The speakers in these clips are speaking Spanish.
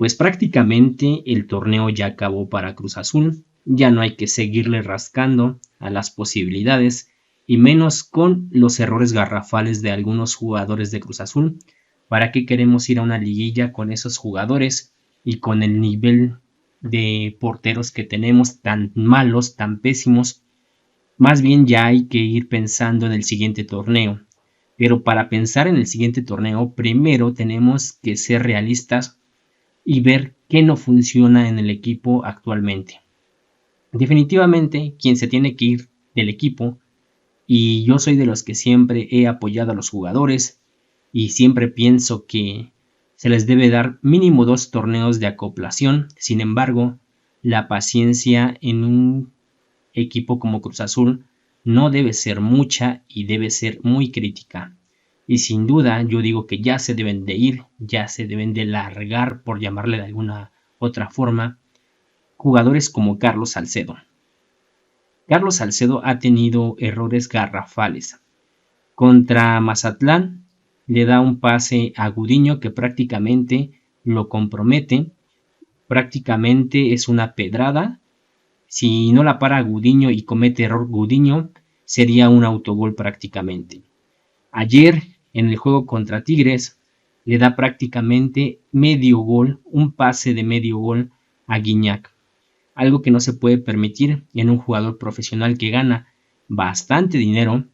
Pues prácticamente el torneo ya acabó para Cruz Azul, ya no hay que seguirle rascando a las posibilidades y menos con los errores garrafales de algunos jugadores de Cruz Azul. ¿Para qué queremos ir a una liguilla con esos jugadores y con el nivel de porteros que tenemos tan malos, tan pésimos? Más bien ya hay que ir pensando en el siguiente torneo. Pero para pensar en el siguiente torneo, primero tenemos que ser realistas y ver qué no funciona en el equipo actualmente. Definitivamente, quien se tiene que ir del equipo, y yo soy de los que siempre he apoyado a los jugadores y siempre pienso que se les debe dar mínimo 2 torneos de acoplación. Sin embargo, la paciencia en un equipo como Cruz Azul no debe ser mucha y debe ser muy crítica. Y sin duda yo digo que ya se deben de ir, ya se deben de largar, por llamarle de alguna otra forma, jugadores como Carlos Salcedo. Carlos Salcedo ha tenido errores garrafales. Contra Mazatlán le da un pase a Gudiño que prácticamente lo compromete, prácticamente es una pedrada. Si no la para Gudiño y comete error Gudiño, sería un autogol prácticamente. Ayer, en el juego contra Tigres, le da prácticamente medio gol, un pase de medio gol a Guiñac. Algo que no se puede permitir en un jugador profesional que gana bastante dinero,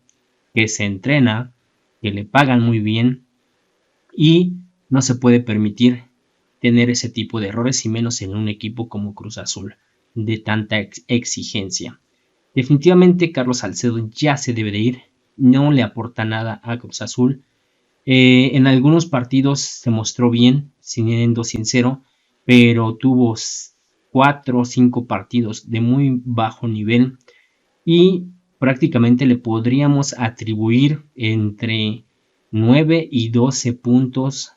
que se entrena, que le pagan muy bien y no se puede permitir tener ese tipo de errores y menos en un equipo como Cruz Azul de tanta exigencia. Definitivamente Carlos Salcedo ya se debe de ir, no le aporta nada a Cruz Azul. En algunos partidos se mostró bien, siendo sincero, pero tuvo 4 o 5 partidos de muy bajo nivel y prácticamente le podríamos atribuir entre 9 y 12 puntos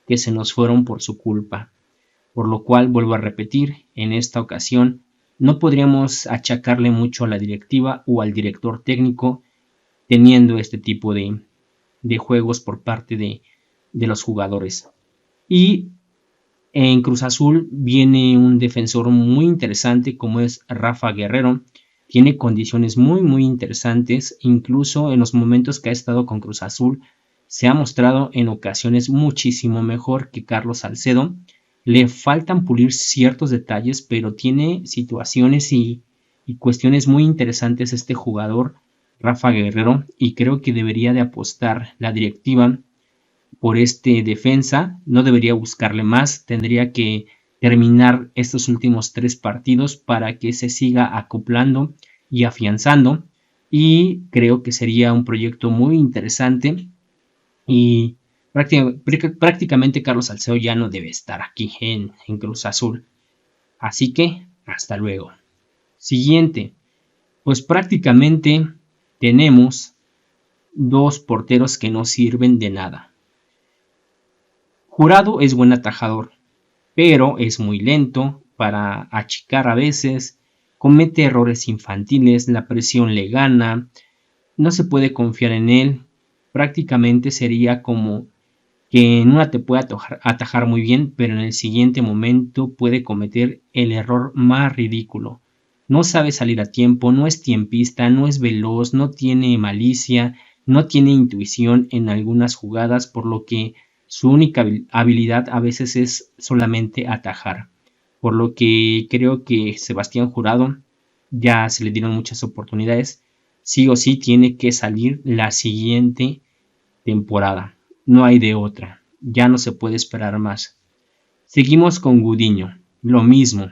que se nos fueron por su culpa. Por lo cual, vuelvo a repetir, en esta ocasión no podríamos achacarle mucho a la directiva o al director técnico teniendo este tipo de juegos por parte de los jugadores. Y en Cruz Azul viene un defensor muy interesante como es Rafa Guerrero. Tiene condiciones muy interesantes, incluso en los momentos que ha estado con Cruz Azul se ha mostrado en ocasiones muchísimo mejor que Carlos Salcedo. Le faltan pulir ciertos detalles, pero tiene situaciones y cuestiones muy interesantes este jugador, Rafa Guerrero, y creo que debería de apostar la directiva por este defensa. No debería buscarle más, tendría que terminar estos últimos 3 partidos para que se siga acoplando y afianzando, y creo que sería un proyecto muy interesante y prácticamente Carlos Salcedo ya no debe estar aquí en Cruz Azul. Así que hasta luego. Siguiente, pues prácticamente tenemos 2 porteros que no sirven de nada. Jurado es buen atajador, pero es muy lento para achicar a veces, comete errores infantiles, la presión le gana, no se puede confiar en él. Prácticamente sería como que en una te puede atajar muy bien, pero en el siguiente momento puede cometer el error más ridículo. No sabe salir a tiempo, no es tiempista, no es veloz, no tiene malicia, no tiene intuición en algunas jugadas, por lo que su única habilidad a veces es solamente atajar. Por lo que creo que Sebastián Jurado ya se le dieron muchas oportunidades. Sí o sí tiene que salir la siguiente temporada. No hay de otra. Ya no se puede esperar más. Seguimos con Gudiño. Lo mismo.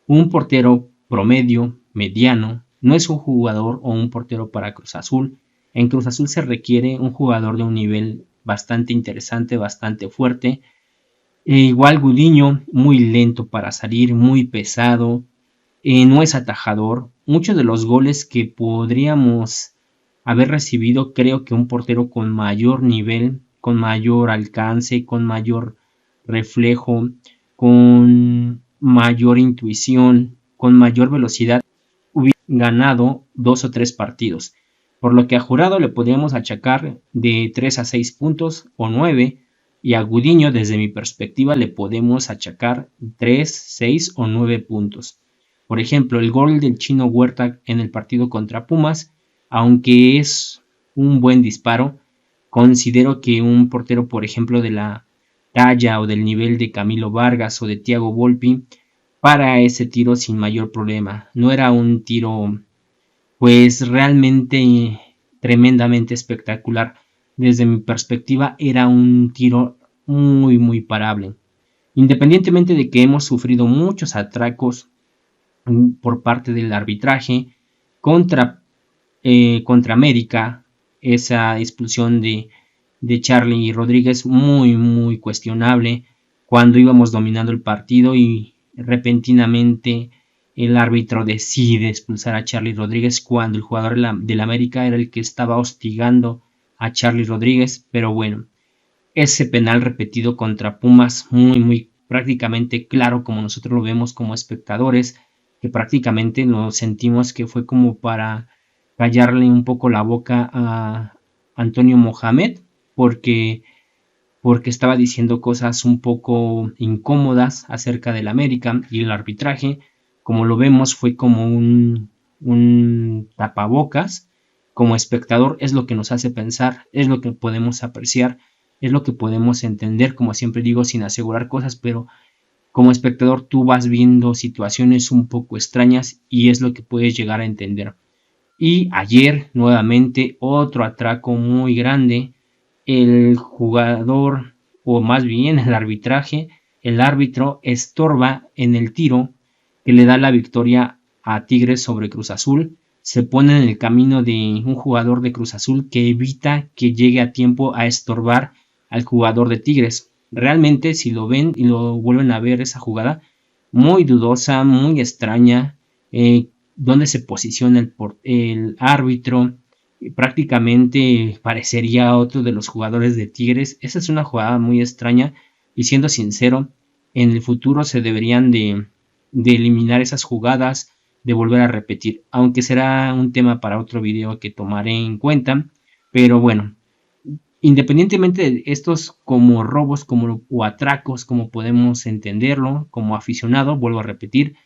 Un portero promedio, mediano. No es un jugador o un portero para Cruz Azul. En Cruz Azul se requiere un jugador de un nivel bastante interesante, bastante fuerte. Igual Gudiño, muy lento para salir, muy pesado. No es atajador. Muchos de los goles que podríamos haber recibido, creo que un portero con mayor nivel, con mayor alcance, con mayor reflejo, con mayor intuición, con mayor velocidad, hubiera ganado 2 o 3 partidos. Por lo que a Jurado le podríamos achacar de 3 a 6 puntos o 9, y a Gudiño, desde mi perspectiva, le podemos achacar 3, 6 o 9 puntos. Por ejemplo, el gol del Chino Huerta en el partido contra Pumas, aunque es un buen disparo, considero que un portero, por ejemplo, de la talla o del nivel de Camilo Vargas o de Thiago Volpi, para ese tiro sin mayor problema. No era un tiro pues realmente tremendamente espectacular. Desde mi perspectiva era un tiro muy parable. Independientemente de que hemos sufrido muchos atracos por parte del arbitraje contra América, esa expulsión de Charlie Rodríguez muy cuestionable cuando íbamos dominando el partido y repentinamente el árbitro decide expulsar a Charlie Rodríguez cuando el jugador del América era el que estaba hostigando a Charlie Rodríguez, pero bueno, ese penal repetido contra Pumas muy prácticamente claro como nosotros lo vemos como espectadores, que prácticamente nos sentimos que fue como para callarle un poco la boca a Antonio Mohamed porque estaba diciendo cosas un poco incómodas acerca del América y el arbitraje, como lo vemos, fue como un tapabocas. Como espectador es lo que nos hace pensar, es lo que podemos apreciar, es lo que podemos entender, como siempre digo, sin asegurar cosas, pero como espectador tú vas viendo situaciones un poco extrañas y es lo que puedes llegar a entender. Y ayer nuevamente otro atraco muy grande. El jugador, o más bien el arbitraje, el árbitro estorba en el tiro que le da la victoria a Tigres sobre Cruz Azul. Se pone en el camino de un jugador de Cruz Azul que evita que llegue a tiempo a estorbar al jugador de Tigres. Realmente, si lo ven y lo vuelven a ver esa jugada, muy dudosa, muy extraña, donde se posiciona el árbitro, prácticamente parecería otro de los jugadores de Tigres. Esa es una jugada muy extraña y siendo sincero, en el futuro se deberían de eliminar esas jugadas, de volver a repetir, aunque será un tema para otro video que tomaré en cuenta, pero bueno, independientemente de estos como robos o atracos, como podemos entenderlo, como aficionado, vuelvo a repetir,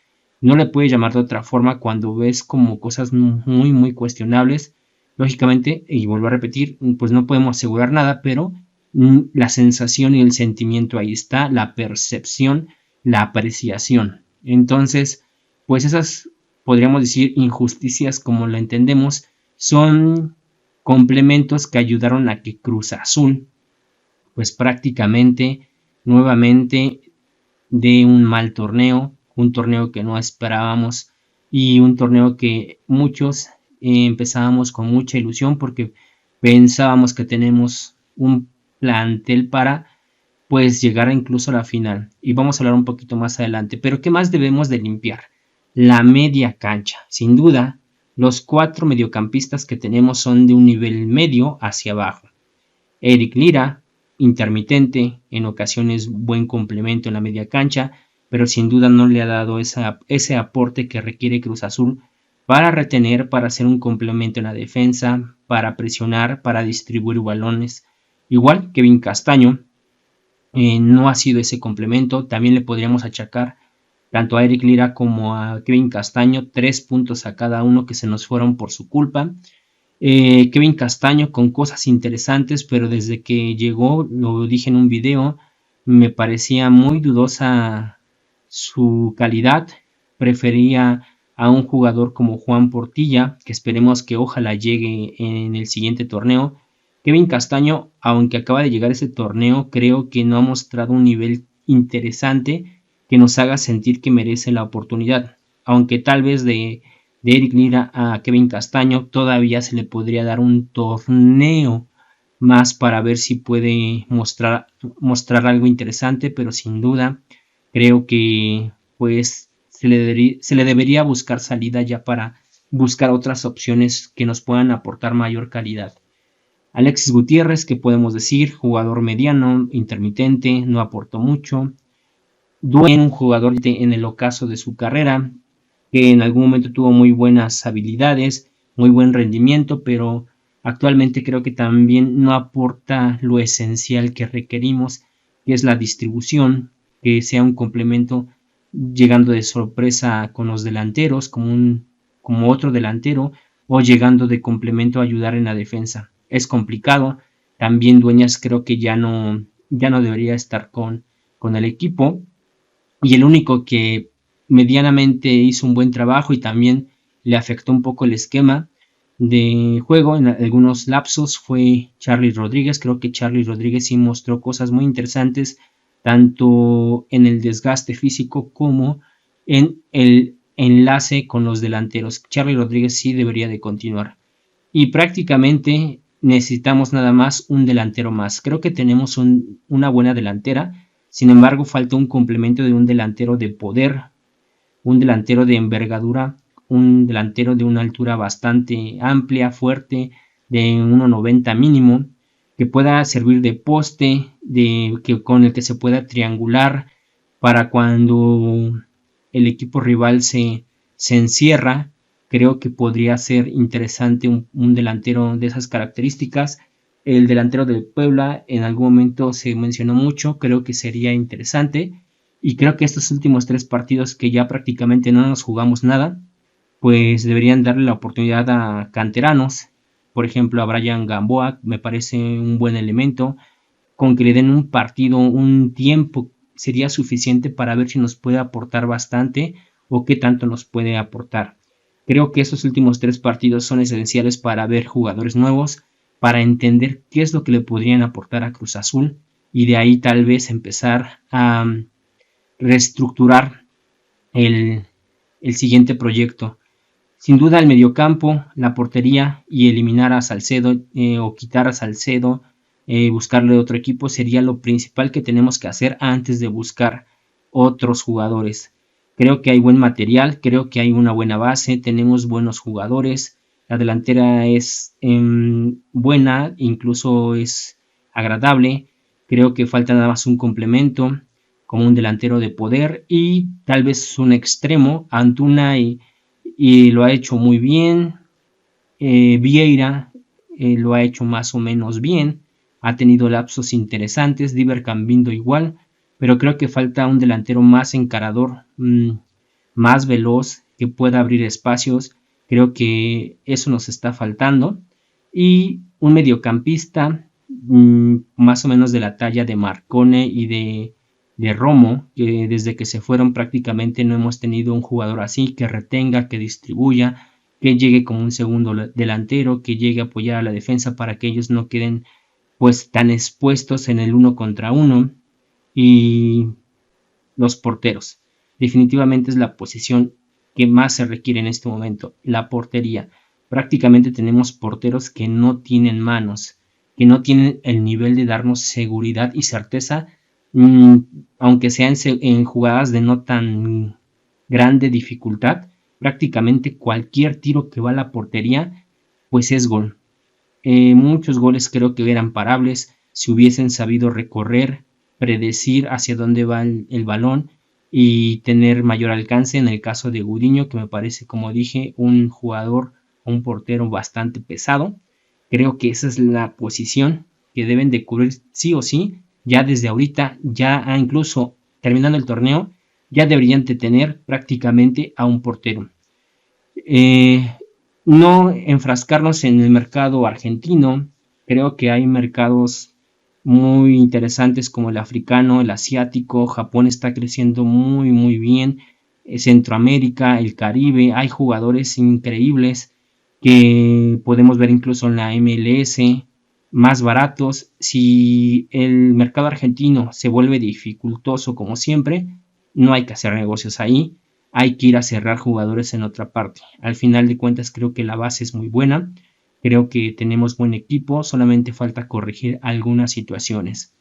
no le puedes llamar de otra forma cuando ves como cosas muy cuestionables. Lógicamente, y vuelvo a repetir, pues no podemos asegurar nada, pero la sensación y el sentimiento ahí está, la percepción, la apreciación. Entonces, pues esas, podríamos decir, injusticias como la entendemos, son complementos que ayudaron a que Cruz Azul, pues prácticamente, nuevamente, de un mal torneo, un torneo que no esperábamos y un torneo que muchos empezábamos con mucha ilusión porque pensábamos que tenemos un plantel para pues llegar incluso a la final y vamos a hablar un poquito más adelante, pero ¿qué más debemos de limpiar? La media cancha, sin duda los 4 mediocampistas que tenemos son de un nivel medio hacia abajo. Eric Lira, intermitente, en ocasiones buen complemento en la media cancha, pero sin duda no le ha dado ese aporte que requiere Cruz Azul para retener, para hacer un complemento en la defensa, para presionar, para distribuir balones. Igual Kevin Castaño no ha sido ese complemento, también le podríamos achacar tanto a Eric Lira como a Kevin Castaño 3 puntos a cada uno que se nos fueron por su culpa. Kevin Castaño con cosas interesantes, pero desde que llegó, lo dije en un video, me parecía muy dudosa su calidad. Prefería a un jugador como Juan Portilla, que esperemos que ojalá llegue en el siguiente torneo. Kevin Castaño, aunque acaba de llegar a ese torneo, creo que no ha mostrado un nivel interesante que nos haga sentir que merece la oportunidad, aunque tal vez de Eric Lira a Kevin Castaño todavía se le podría dar un torneo más para ver si puede mostrar algo interesante, pero sin duda creo que pues se le debería buscar salida ya para buscar otras opciones que nos puedan aportar mayor calidad. Alexis Gutiérrez, que podemos decir, jugador mediano, intermitente, no aportó mucho. Duen, un jugador en el ocaso de su carrera, que en algún momento tuvo muy buenas habilidades, muy buen rendimiento, pero actualmente creo que también no aporta lo esencial que requerimos que es la distribución, que sea un complemento llegando de sorpresa con los delanteros como otro delantero, o llegando de complemento a ayudar en la defensa. Es complicado. También Dueñas creo que ya no debería estar con el equipo, y el único que medianamente hizo un buen trabajo y también le afectó un poco el esquema de juego en algunos lapsos fue Charly Rodríguez. Creo que Charly Rodríguez sí mostró cosas muy interesantes, tanto en el desgaste físico como en el enlace con los delanteros. Charly Rodríguez sí debería de continuar. Y prácticamente necesitamos nada más un delantero más. Creo que tenemos una buena delantera. Sin embargo, falta un complemento de un delantero de poder, un delantero de envergadura, un delantero de una altura bastante amplia, fuerte, de 1,90 mínimo, que pueda servir de poste, con el que se pueda triangular para cuando el equipo rival se encierra. Creo que podría ser interesante un delantero de esas características. El delantero del Puebla en algún momento se mencionó mucho, creo que sería interesante, y creo que estos últimos 3 partidos que ya prácticamente no nos jugamos nada, pues deberían darle la oportunidad a canteranos. Por ejemplo, a Brian Gamboa me parece un buen elemento. Con que le den un partido, un tiempo, sería suficiente para ver si nos puede aportar bastante o qué tanto nos puede aportar. Creo que esos últimos 3 partidos son esenciales para ver jugadores nuevos, para entender qué es lo que le podrían aportar a Cruz Azul, y de ahí tal vez empezar a reestructurar el siguiente proyecto. Sin duda el mediocampo, la portería y eliminar a Salcedo o quitar a Salcedo, buscarle otro equipo sería lo principal que tenemos que hacer antes de buscar otros jugadores. Creo que hay buen material, creo que hay una buena base, tenemos buenos jugadores, la delantera es buena, incluso es agradable. Creo que falta nada más un complemento como un delantero de poder y tal vez un extremo. Antuna y lo ha hecho muy bien. Vieira lo ha hecho más o menos bien. Ha tenido lapsos interesantes. Diver Cambindo igual. Pero creo que falta un delantero más encarador, más veloz, que pueda abrir espacios. Creo que eso nos está faltando. Y un mediocampista más o menos de la talla de Marcone y de Romo, que desde que se fueron prácticamente no hemos tenido un jugador así, que retenga, que distribuya, que llegue como un segundo delantero, que llegue a apoyar a la defensa para que ellos no queden pues tan expuestos en el 1 contra 1. Y los porteros, definitivamente es la posición que más se requiere en este momento, la portería. Prácticamente tenemos porteros que no tienen manos, que no tienen el nivel de darnos seguridad y certeza, aunque sean en jugadas de no tan grande dificultad. Prácticamente cualquier tiro que va a la portería pues es gol. Muchos goles creo que eran parables si hubiesen sabido recorrer, predecir hacia dónde va el balón y tener mayor alcance. En el caso de Gudiño, que me parece, como dije, un jugador, un portero bastante pesado, creo que esa es la posición que deben de cubrir sí o sí, ya desde ahorita, ya incluso terminando el torneo, ya deberían de tener prácticamente a un portero. No enfrascarnos en el mercado argentino. Creo que hay mercados muy interesantes como el africano, el asiático. Japón está creciendo muy muy bien. Centroamérica, el Caribe, hay jugadores increíbles que podemos ver incluso en la MLS, más baratos. Si el mercado argentino se vuelve dificultoso como siempre, no hay que hacer negocios ahí. Hay que ir a cerrar jugadores en otra parte. Al final de cuentas creo que la base es muy buena. Creo que tenemos buen equipo. Solamente falta corregir algunas situaciones.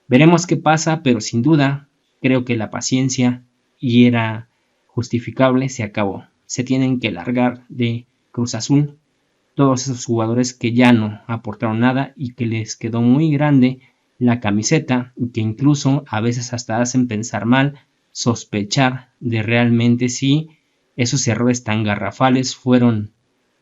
Veremos qué pasa, pero sin duda creo que la paciencia, y era justificable, se acabó. Se tienen que largar de Cruz Azul todos esos jugadores que ya no aportaron nada y que les quedó muy grande la camiseta y que incluso a veces hasta hacen pensar mal, sospechar de realmente si esos errores tan garrafales fueron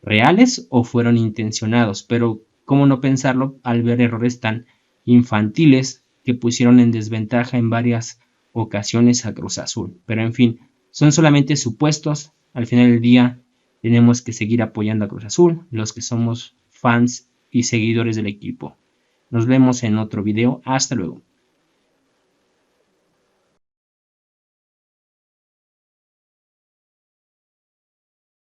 reales o fueron intencionados. Pero cómo no pensarlo al ver errores tan infantiles que pusieron en desventaja en varias ocasiones a Cruz Azul. Pero en fin, son solamente supuestos. Al final del día tenemos que seguir apoyando a Cruz Azul, los que somos fans y seguidores del equipo. Nos vemos en otro video. Hasta luego.